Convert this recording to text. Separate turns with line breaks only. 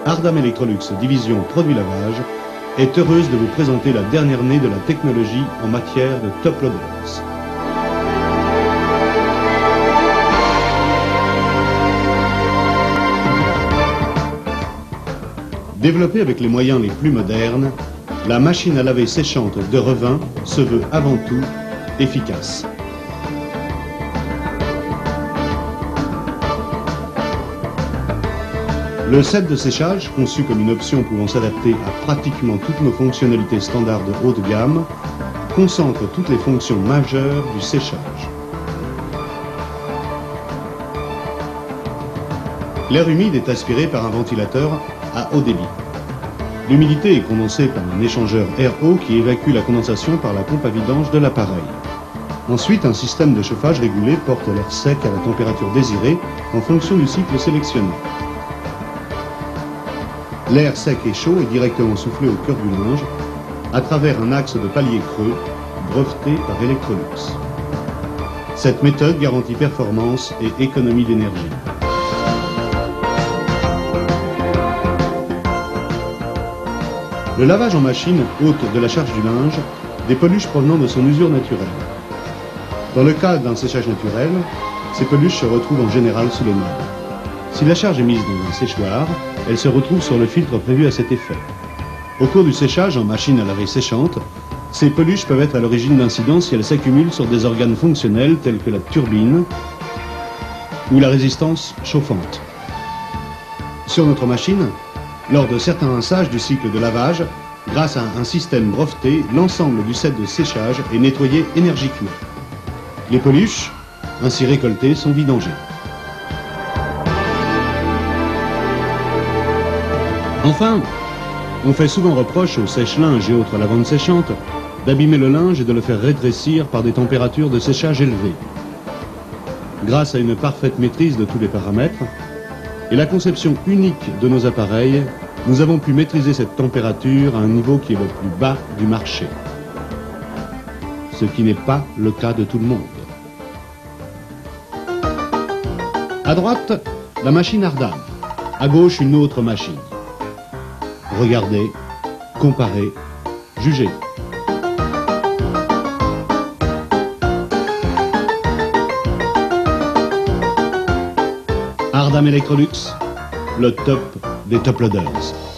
Ardam Electrolux, division produits lavage, est heureuse de vous présenter la dernière née de la technologie en matière de top loaders. Développée avec les moyens les plus modernes, la machine à laver séchante de Revin se veut avant tout efficace. Le set de séchage, conçu comme une option pouvant s'adapter à pratiquement toutes nos fonctionnalités standards de haut de gamme, concentre toutes les fonctions majeures du séchage. L'air humide est aspiré par un ventilateur à haut débit. L'humidité est condensée par un échangeur air-eau qui évacue la condensation par la pompe à vidange de l'appareil. Ensuite, un système de chauffage régulé porte l'air sec à la température désirée en fonction du cycle sélectionné. L'air sec et chaud est directement soufflé au cœur du linge à travers un axe de palier creux breveté par Electrolux. Cette méthode garantit performance et économie d'énergie. Le lavage en machine ôte de la charge du linge des peluches provenant de son usure naturelle. Dans le cas d'un séchage naturel, ces peluches se retrouvent en général sous les meubles. Si la charge est mise dans un séchoir, elle se retrouve sur le filtre prévu à cet effet. Au cours du séchage en machine à laver séchante, ces peluches peuvent être à l'origine d'incidents si elles s'accumulent sur des organes fonctionnels tels que la turbine ou la résistance chauffante. Sur notre machine, lors de certains rinçages du cycle de lavage, grâce à un système breveté, l'ensemble du set de séchage est nettoyé énergiquement. Les peluches, ainsi récoltées, sont vidangées. Enfin, on fait souvent reproche aux sèche-linges et autres lavandes séchantes d'abîmer le linge et de le faire rétrécir par des températures de séchage élevées. Grâce à une parfaite maîtrise de tous les paramètres et la conception unique de nos appareils, nous avons pu maîtriser cette température à un niveau qui est le plus bas du marché. Ce qui n'est pas le cas de tout le monde. À droite, la machine Ardam. À gauche, une autre machine. Regardez, comparez, jugez. Ardam Electrolux, le top des top loaders.